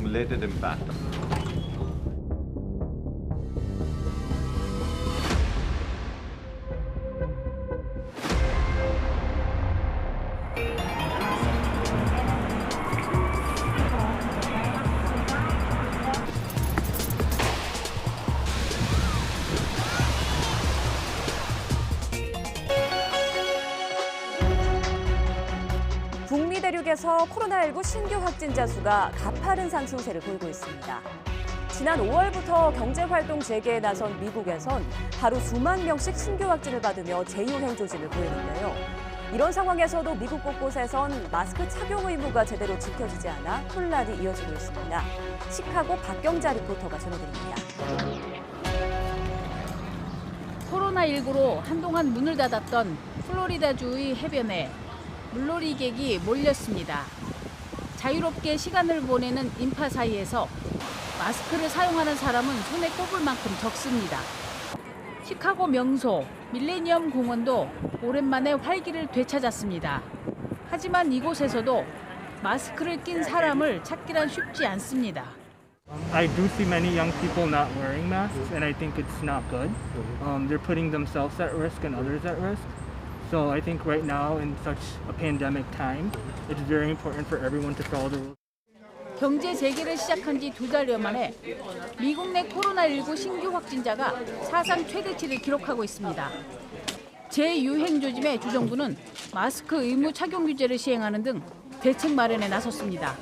accumulated impact. 북미 대륙에서 코로나19 신규 확진자 수가 가파른 상승세를 보이고 있습니다. 지난 5월부터 경제활동 재개에 나선 미국에선 하루 수만 명씩 신규 확진을 받으며 재유행 조짐을 보이는데요. 이런 상황에서도 미국 곳곳에선 마스크 착용 의무가 제대로 지켜지지 않아 혼란이 이어지고 있습니다. 시카고 박경자 리포터가 전해드립니다. 코로나19로 한동안 문을 닫았던 플로리다주의 해변에 물놀이객이 몰렸습니다. 자유롭게 시간을 보내는 인파 사이에서 마스크를 사용하는 사람은 손에 꼽을 만큼 적습니다. 시카고 명소 밀레니엄 공원도 오랜만에 활기를 되찾았습니다. 하지만 이곳에서도 마스크를 낀 사람을 찾기란 쉽지 않습니다. I do see many young people not wearing masks, and I think it's not good. They're putting themselves at risk and others at risk. So I think right now, in such a pandemic time, it's very important for everyone to follow the rules. 경제 재개를 시작한 지 2달여 만에 미국 내 코로나19 신규 확진자가 사상 최대치를 기록하고 있습니다. 재유행 조짐에 주정부는 마스크 의무 착용 규제를 시행하는 등 대책 마련에 나섰습니다.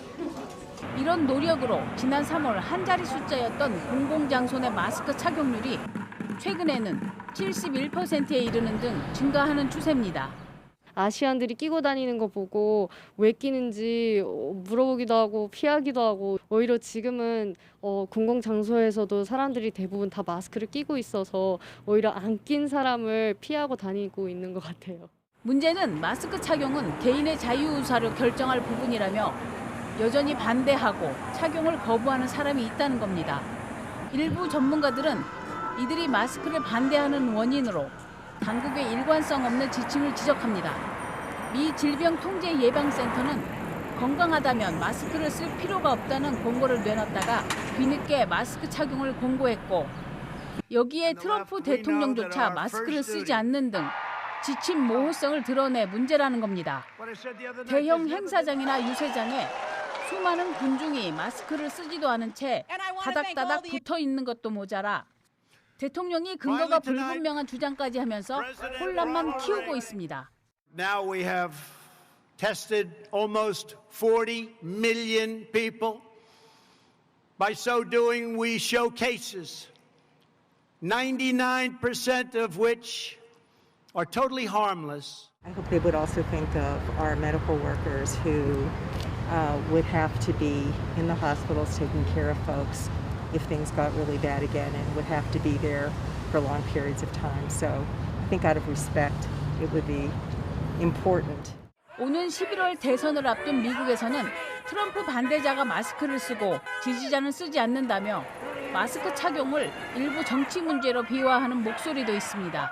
이런 노력으로 지난 3월 한 자리 숫자였던 공공장소 내 마스크 착용률이 최근에는 71%에 이르는 등 증가하는 추세입니다. 아시안들이 끼고 다니는 거 보고 왜 끼는지 물어보기도 하고 피하기도 하고 오히려 지금은 공공장소에서도 사람들이 대부분 다 마스크를 끼고 있어서 오히려 안 낀 사람을 피하고 다니고 있는 것 같아요. 문제는 마스크 착용은 개인의 자유의사로 결정할 부분이라며 여전히 반대하고 착용을 거부하는 사람이 있다는 겁니다. 일부 전문가들은 이들이 마스크를 반대하는 원인으로 당국의 일관성 없는 지침을 지적합니다. 미 질병통제예방센터는 건강하다면 마스크를 쓸 필요가 없다는 공고를 내놨다가 뒤늦게 마스크 착용을 공고했고 여기에 트럼프 대통령조차 마스크를 쓰지 않는 등 지침 모호성을 드러내 문제라는 겁니다. 대형 행사장이나 유세장에 수많은 군중이 마스크를 쓰지도 않은 채 다닥다닥 붙어 있는 것도 모자라 대통령이 근거가 불분명한 주장까지 하면서 혼란만 키우고 있습니다. Now we have tested almost 40 million people. By so doing, we show cases, 99% of which are totally harmless. I hope they would also think of our medical workers who would have to be in the hospitals taking care of folks if things got really bad again and would have to be there for long periods of time. So I think out of respect, it would be important. 오는 11월 대선을 앞둔 미국에서는 트럼프 반대자가 마스크를 쓰고 지지자는 쓰지 않는다며 마스크 착용을 일부 정치 문제로 비화하는 목소리도 있습니다.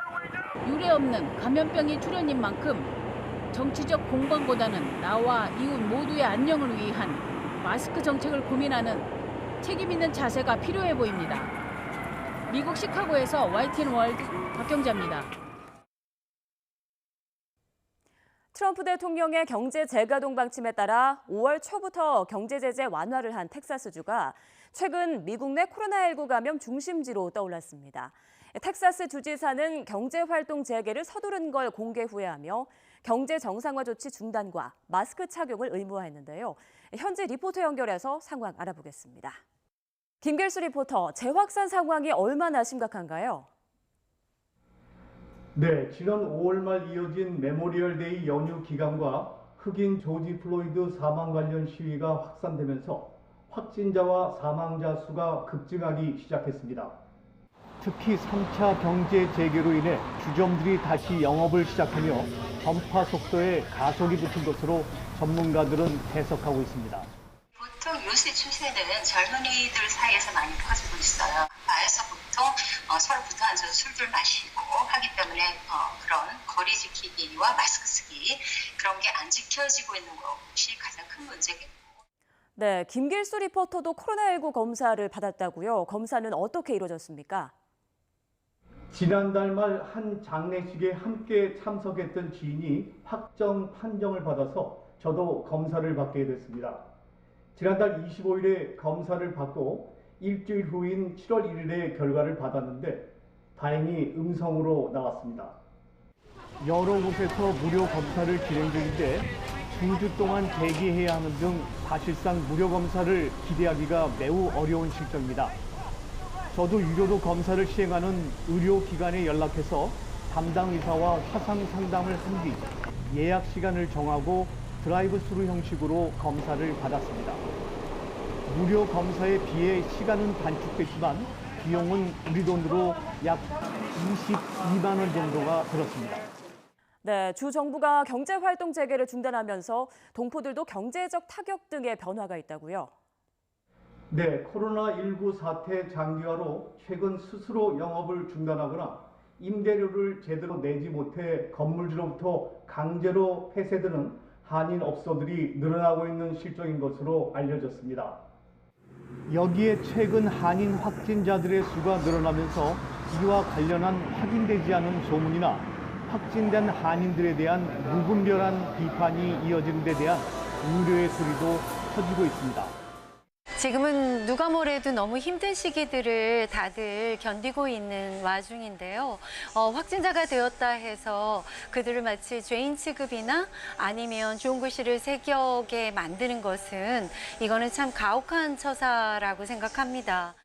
유례 없는 감염병이 출현인 만큼 정치적 공방보다는 나와 이웃 모두의 안녕을 위한 마스크 정책을 고민하는 책임 있는 자세가 필요해 보입니다. 미국 시카고에서 YTN 월드 박경자입니다. 트럼프 대통령의 경제 재가동 방침에 따라 5월 초부터 경제 제재 완화를 한 텍사스주가 최근 미국 내 코로나19 감염 중심지로 떠올랐습니다. 텍사스 주지사는 경제활동 재개를 서두른 걸 공개 후회하며 경제 정상화 조치 중단과 마스크 착용을 의무화했는데요. 현지 리포터 연결해서 상황 알아보겠습니다. 김길수 리포터, 재확산 상황이 얼마나 심각한가요? 네, 지난 5월 말 이어진 메모리얼데이 연휴 기간과 흑인 조지 플로이드 사망 관련 시위가 확산되면서 확진자와 사망자 수가 급증하기 시작했습니다. 특히 3차 경제 재개로 인해 주점들이 다시 영업을 시작하며 전파 속도에 가속이 붙은 것으로 전문가들은 해석하고 있습니다. 보통 요새 추세는 젊은이들 사이에서 많이 퍼지고 있어요. 바에서 보통 서로 붙어 앉아서 술들 마시고 하기 때문에 그런 거리 지키기와 마스크 쓰기 그런 게 안 지켜지고 있는 것이 가장 큰 문제겠고. 네, 김길수 리포터도 코로나19 검사를 받았다고요. 검사는 어떻게 이루어졌습니까? 지난달 말 한 장례식에 함께 참석했던 지인이 확정 판정을 받아서 저도 검사를 받게 됐습니다. 지난달 25일에 검사를 받고 일주일 후인 7월 1일에 결과를 받았는데 다행히 음성으로 나왔습니다. 여러 곳에서 무료 검사를 진행 중인데 2주 동안 대기해야 하는 등 사실상 무료 검사를 기대하기가 매우 어려운 실정입니다. 저도 유료로 검사를 시행하는 의료기관에 연락해서 담당 의사와 화상 상담을 한 뒤 예약 시간을 정하고 드라이브 스루 형식으로 검사를 받았습니다. 무료 검사에 비해 시간은 단축됐지만 비용은 우리 돈으로 약 22만 원 정도가 들었습니다. 네, 주 정부가 경제활동 재개를 중단하면서 동포들도 경제적 타격 등의 변화가 있다고요. 네, 코로나19 사태 장기화로 최근 스스로 영업을 중단하거나 임대료를 제대로 내지 못해 건물주로부터 강제로 폐쇄되는 한인업소들이 늘어나고 있는 실정인 것으로 알려졌습니다. 여기에 최근 한인 확진자들의 수가 늘어나면서 이와 관련한 확인되지 않은 소문이나 확진된 한인들에 대한 무분별한 비판이 이어지는 데 대한 우려의 소리도 커지고 있습니다. 지금은 누가 뭐래도 너무 힘든 시기들을 다들 견디고 있는 와중인데요. 확진자가 되었다 해서 그들을 마치 죄인 취급이나 아니면 좋은 글씨를 새겨게 만드는 것은 이거는 참 가혹한 처사라고 생각합니다.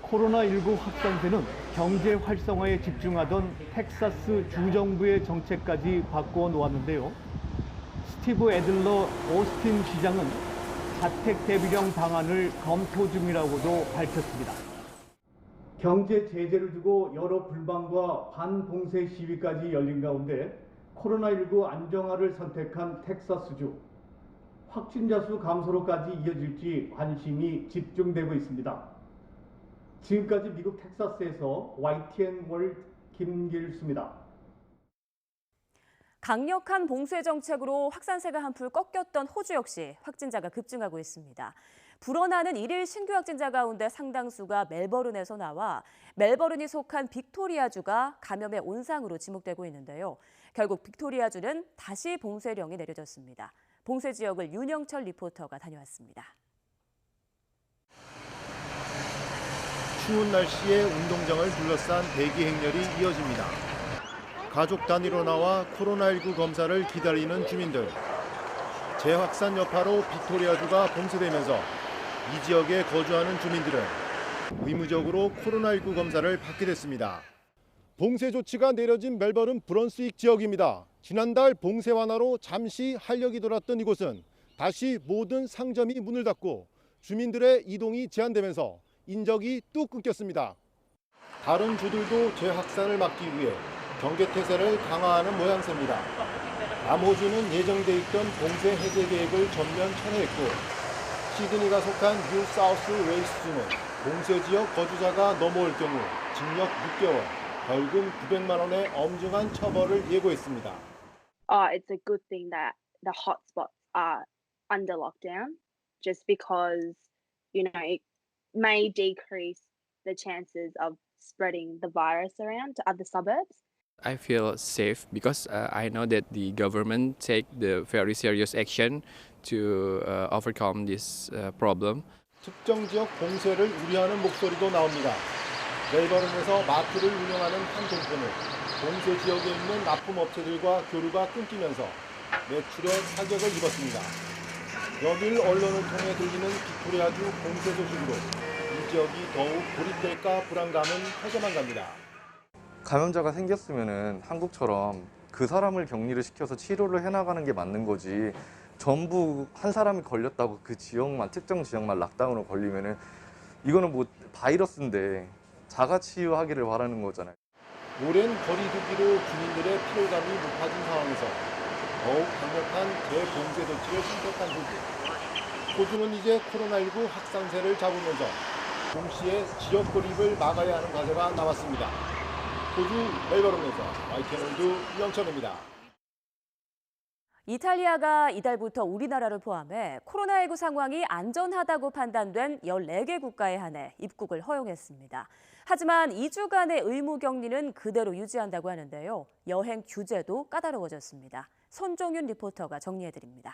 코로나19 확산세는 경제 활성화에 집중하던 텍사스 주정부의 정책까지 바꿔 놓았는데요. 스티브 애들러 오스틴 시장은 자택 대비령 방안을 검토 중이라고도 밝혔습니다. 경제 제재를 두고 여러 불만과 반봉쇄 시위까지 열린 가운데 코로나19 안정화를 선택한 텍사스주. 확진자 수 감소로까지 이어질지 관심이 집중되고 있습니다. 지금까지 미국 텍사스에서 YTN 월드 김길수입니다. 강력한 봉쇄 정책으로 확산세가 한풀 꺾였던 호주 역시 확진자가 급증하고 있습니다. 불어나는 1일 신규 확진자 가운데 상당수가 멜버른에서 나와 멜버른이 속한 빅토리아주가 감염의 온상으로 지목되고 있는데요. 결국 빅토리아주는 다시 봉쇄령이 내려졌습니다. 봉쇄 지역을 윤영철 리포터가 다녀왔습니다. 추운 날씨에 운동장을 둘러싼 대기 행렬이 이어집니다. 가족 단위로 나와 코로나19 검사를 기다리는 주민들. 재확산 여파로 빅토리아주가 봉쇄되면서 이 지역에 거주하는 주민들은 의무적으로 코로나19 검사를 받게 됐습니다. 봉쇄 조치가 내려진 멜버른 브런스윅 지역입니다. 지난달 봉쇄 완화로 잠시 활력이 돌았던 이곳은 다시 모든 상점이 문을 닫고 주민들의 이동이 제한되면서 인적이 뚝 끊겼습니다. 다른 주들도 재확산을 막기 위해 경계태세를 강화하는 모양새입니다. 남호주는 예정돼 있던 봉쇄 해제 계획을 전면 철회했고 시드니가 속한 뉴 사우스 웨일스주는 봉쇄 지역 거주자가 넘어올 경우 징역 6개월, 벌금 900만 원의 엄중한 처벌을 예고했습니다. It's a good thing that the hotspots are under lockdown, just because, it may decrease the chances of spreading the virus around to other suburbs. I feel safe because I know that the government take the very serious action to overcome this problem. 특정 지역 봉쇄를 우려하는 목소리도 나옵니다. 멜버른에서 마트를 운영하는 한 동포는 봉쇄 지역에 있는 납품업체들과 교류가 끊기면서 매출에 타격을 입었습니다. 연일 언론을 통해 들리는 빅토리아주 봉쇄 소식으로 이 지역이 더욱 고립될까 불안감은 커져만 갑니다. 감염자가 생겼으면은 한국처럼 그 사람을 격리를 시켜서 치료를 해나가는 게 맞는 거지. 전부 한 사람이 걸렸다고 그 지역만, 특정 지역만 락다운으로 걸리면은 이거는 뭐 바이러스인데 자가치유하기를 바라는 거잖아요. 오랜 거리두기로 주민들의 피로감이 높아진 상황에서 더욱 강력한 재봉쇄 조치를 선택한 호주. 호주는 이제 코로나19 확산세를 잡으면서 동시에 지역 고립을 막아야 하는 과제가 남았습니다. 호주 멜버른에서 YTN 월드 윤영철입니다. 이탈리아가 이달부터 우리나라를 포함해 코로나19 상황이 안전하다고 판단된 14개 국가에 한해 입국을 허용했습니다. 하지만 2주간의 의무 격리는 그대로 유지한다고 하는데요. 여행 규제도 까다로워졌습니다. 손종윤 리포터가 정리해드립니다.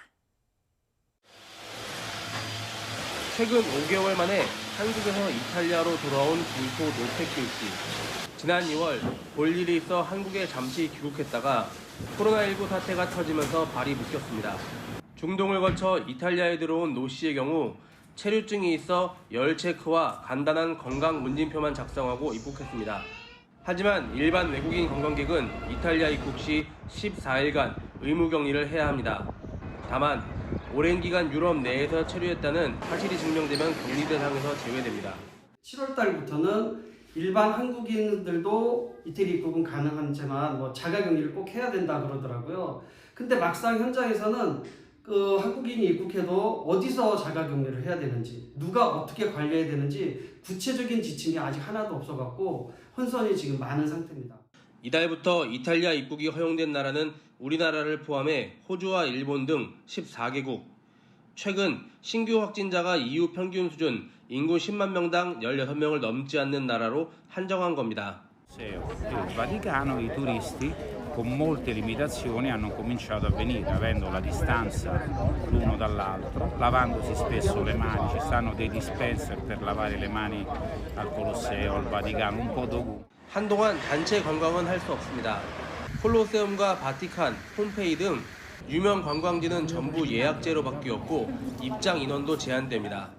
최근 5개월 만에 한국에서 이탈리아로 돌아온 김포 노태균 씨. 지난 2월 볼 일이 있어 한국에 잠시 귀국했다가 코로나19 사태가 터지면서 발이 묶였습니다. 중동을 거쳐 이탈리아에 들어온 노 씨의 경우 체류증이 있어 열 체크와 간단한 건강 문진표만 작성하고 입국했습니다. 하지만 일반 외국인 관광객은 이탈리아 입국 시 14일간 의무 격리를 해야 합니다. 다만 오랜 기간 유럽 내에서 체류했다는 사실이 증명되면 격리 대상에서 제외됩니다. 7월 달부터는 일반 한국인들도 이태리 입국은 가능하지만 자가격리를 꼭 해야 된다 그러더라고요. 근데 막상 현장에서는 한국인이 입국해도 어디서 자가격리를 해야 되는지, 누가 어떻게 관리해야 되는지 구체적인 지침이 아직 하나도 없어갖고 혼선이 지금 많은 상태입니다. 이달부터 이탈리아 입국이 허용된 나라는 우리나라를 포함해 호주와 일본 등 14개국. 최근 신규 확진자가 EU 평균 수준 인구 10만 명당 16명을 넘지 않는 나라로 한정한 겁니다. Il Vaticano i turisti con molte limitazioni hanno cominciato a venire, avendo la distanza l'uno dall'altro, lavandosi spesso le mani, ci stanno dei dispenser per lavare le mani al Colosseo, al Vaticano, un po' dovunque. 한동안 단체 관광은 할 수 없습니다. 콜로세움과 바티칸, 폼페이 등 유명 관광지는 전부 예약제로 바뀌었고 입장 인원도 제한됩니다.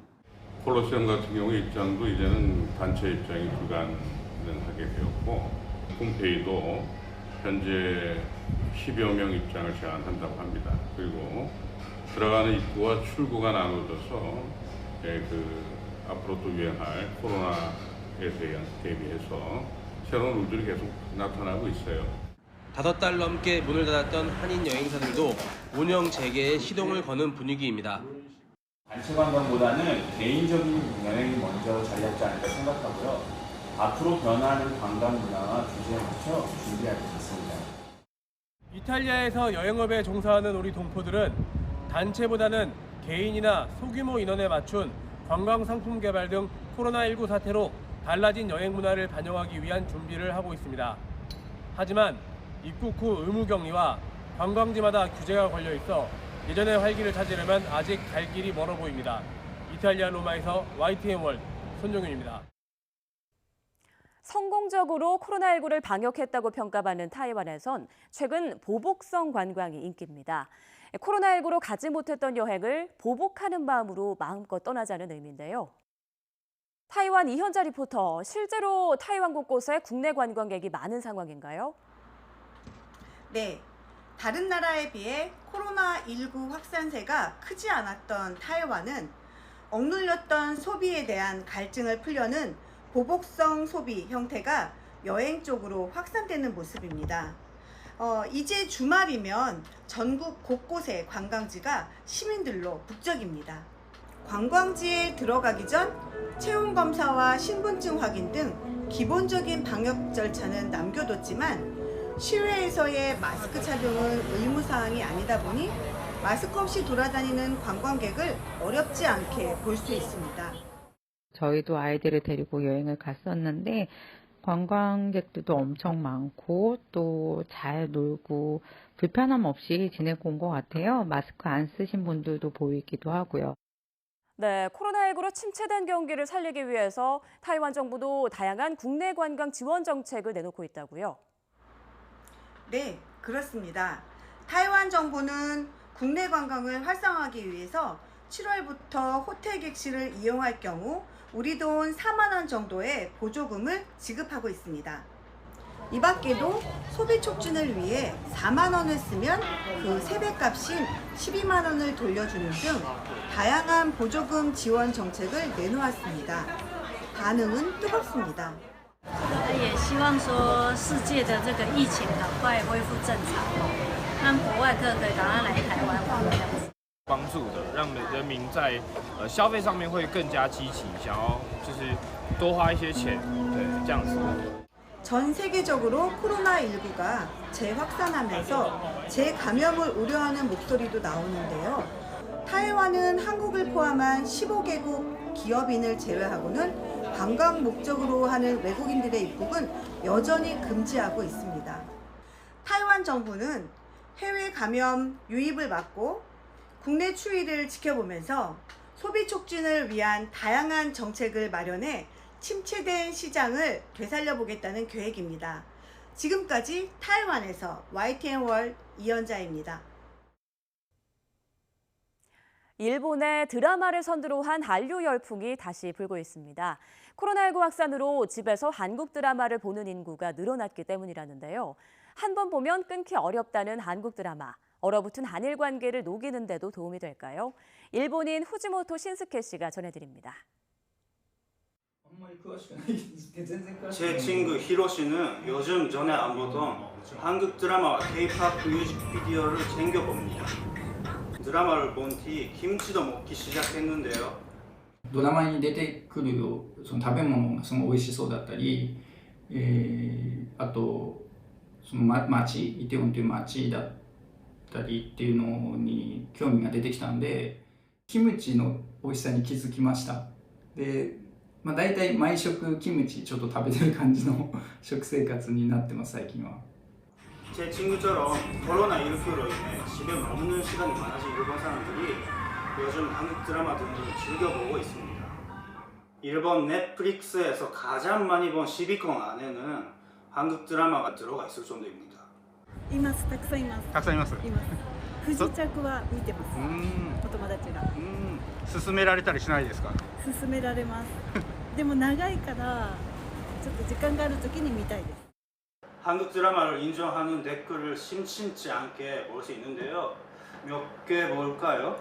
콜로세움 같은 경우에 입장도 이제는 단체 입장이 불가능하게 되었고 폼페이도 현재 10여 명 입장을 제한한다고 합니다. 그리고 들어가는 입구와 출구가 나눠져서 앞으로 또 유행할 코로나에 대비해서 새로운 룰들이 계속 나타나고 있어요. 5달 넘게 문을 닫았던 한인 여행사들도 운영 재개에 시동을 거는 분위기입니다. 단체 관광보다는 개인적인 여행이 먼저 자리 잡지 않을까 생각하고요. 앞으로 변화하는 관광 문화와 규제에 맞춰 준비할 것 같습니다. 이탈리아에서 여행업에 종사하는 우리 동포들은 단체보다는 개인이나 소규모 인원에 맞춘 관광 상품 개발 등 코로나19 사태로 달라진 여행 문화를 반영하기 위한 준비를 하고 있습니다. 하지만 입국 후 의무 격리와 관광지마다 규제가 걸려 있어 예전의 활기를 찾으려면 아직 갈 길이 멀어 보입니다. 이탈리아 로마에서 YTN 월드 손종윤입니다. 성공적으로 코로나19를 방역했다고 평가받는 타이완에선 최근 보복성 관광이 인기입니다. 코로나19로 가지 못했던 여행을 보복하는 마음으로 마음껏 떠나자는 의미인데요. 타이완 이현자 리포터, 실제로 타이완 곳곳에 국내 관광객이 많은 상황인가요? 네, 다른 나라에 비해 코로나19 확산세가 크지 않았던 타이완은 억눌렸던 소비에 대한 갈증을 풀려는 보복성 소비 형태가 여행 쪽으로 확산되는 모습입니다. 이제 주말이면 전국 곳곳의 관광지가 시민들로 북적입니다. 관광지에 들어가기 전 체온 검사와 신분증 확인 등 기본적인 방역 절차는 남겨뒀지만 실외에서의 마스크 착용은 의무사항이 아니다 보니 마스크 없이 돌아다니는 관광객을 어렵지 않게 볼 수 있습니다. 저희도 아이들을 데리고 여행을 갔었는데 관광객들도 엄청 많고 또 잘 놀고 불편함 없이 지내고 온 것 같아요. 마스크 안 쓰신 분들도 보이기도 하고요. 네, 코로나19로 침체된 경기를 살리기 위해서 타이완 정부도 다양한 국내 관광 지원 정책을 내놓고 있다고요. 네, 그렇습니다. 타이완 정부는 국내 관광을 활성화하기 위해서 7월부터 호텔 객실을 이용할 경우 우리 돈 4만 원 정도의 보조금을 지급하고 있습니다. 이 밖에도 소비 촉진을 위해 4만 원을 쓰면 그 3배 값인 12만 원을 돌려주는 등 다양한 보조금 지원 정책을 내놓았습니다. 반응은 뜨겁습니다. 也希望说世界的这个疫情赶快恢复正常，让国外客可以赶快来台湾玩这样子。帮助的，让人民在消费上面会更加积极，想要就是多花一些钱，对，这样子。전 세계적으로 코로나19가 재확산하면서 재감염을 우려하는 목소리도 나오는데요. 타이완은 한국을 포함한 15개국 기업인을 제외하고는 관광 목적으로 하는 외국인들의 입국은 여전히 금지하고 있습니다. 타이완 정부는 해외 감염 유입을 막고 국내 추이를 지켜보면서 소비 촉진을 위한 다양한 정책을 마련해 침체된 시장을 되살려보겠다는 계획입니다. 지금까지 타이완에서 YTN월 이연자입니다. 일본의 드라마를 선두로 한 한류 열풍이 다시 불고 있습니다. 코로나19 확산으로 집에서 한국 드라마를 보는 인구가 늘어났기 때문이라는데요. 한 번 보면 끊기 어렵다는 한국 드라마. 얼어붙은 한일 관계를 녹이는 데도 도움이 될까요? 일본인 후지모토 신스케 씨가 전해드립니다. 제 친구 히로시는 요즘 전에 안 보던 한국 드라마와 K-POP 뮤직비디오를 챙겨봅니다. 드라마를 본 뒤 김치도 먹기 시작했는데요. ドラマに出てくるその食べ物がすごい美味しそうだったり、あとその町イテウォンという町だったりっていうのに興味が出てきたんで、キムチの美味しさに気づきました。で、大体毎食キムチちょっと食べてる感じの食生活になってます最近は。 제 친구처럼 코로나19로 인해 집에 머무는 시간이 많아진 일본 사람들이 요즘 한국 드라마 등을 즐겨보고 있습니다. 일본 넷플릭스에서 가장 많이 본 10위권 안에는 한국 드라마가 들어가 있을 정도입니다. います。たくさんいます。たくさんいます。います。不時着は見てます。お友達が。勧められたりしないですか？勧められます。でも長いからちょっと時間がある時に見たいです。 한국 드라마를 인정하는 댓글을 심심치 않게 볼 수 있는데요. 몇 개 볼까요?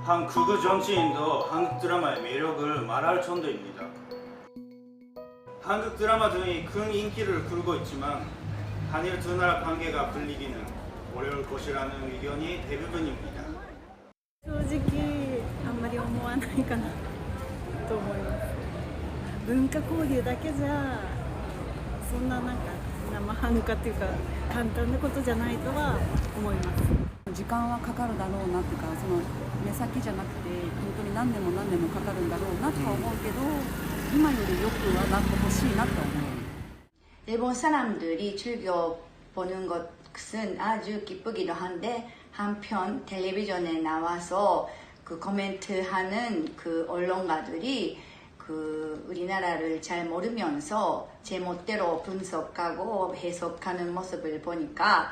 한 극우 정치인도 한국 드라마의 매력을 말할 정도입니다. 한국 드라마 등이 큰 인기를 끌고 있지만 한일 두 나라 관계가 풀리기는 어려울 것이라는 의견이 대부분입니다. 正直あんまり思わないかなと思います。文化交流だけじゃそんななんか生半可っていうか簡単なことじゃないとは思います。時間はかかるだろうなっていうかその目先じゃなくて本当に何年も何年もかかるんだろうなとは思うけど今よりよくはなってほしいなと思う。 일본 사람들이 즐겨보는 것은 아주 기쁘기도 한데 한편 텔레비전에 나와서 그 코멘트하는 그 언론가들이 그 우리나라를 잘 모르면서 제멋대로 분석하고 해석하는 모습을 보니까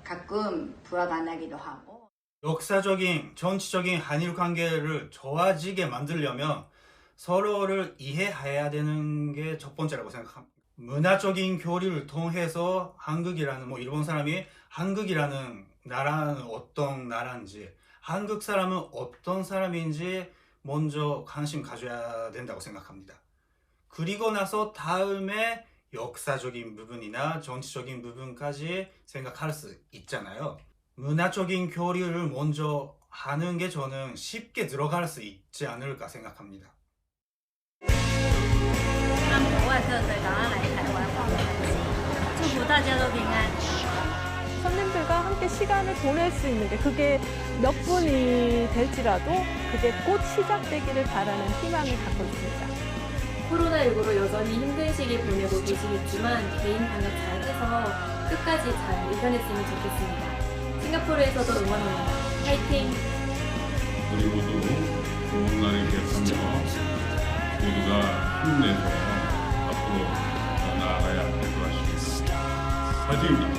가끔 부화가 나기도 하고. 역사적인 정치적인 한일 관계를 좋아지게 만들려면 서로를 이해해야 되는 게 첫 번째라고 생각합니다. 문화적인 교류를 통해서 한국이라는 일본 사람이 한국이라는 나라는 어떤 나라인지 한국 사람은 어떤 사람인지 먼저 관심 가져야 된다고 생각합니다. 그리고 나서 다음에 역사적인 부분이나 정치적인 부분까지 생각할 수 있잖아요. 문화적인 교류를 먼저 하는 게 저는 쉽게 들어갈 수 있지 않을까 생각합니다. 让国外客可以赶快来台湾访问，祝福大家都平安。 손님들과 함께 시간을 보낼 수 있는 게 그게 몇 분이 될지라도 그게 곧 시작되기를 바라는 희망을 갖고 있습니다. 코로나19로 여전히 힘든 시기 보내고 계시겠지만 개인 방역 잘 해서 끝까지 잘 이겨냈으면 좋겠습니다. 싱가포르에서도 응원합니다. 파이팅! 우리 모두 좋은 날을 기약하며 모두가 힘내서 앞으로 나아가야 할 것 같습니다. 화이팅입니다.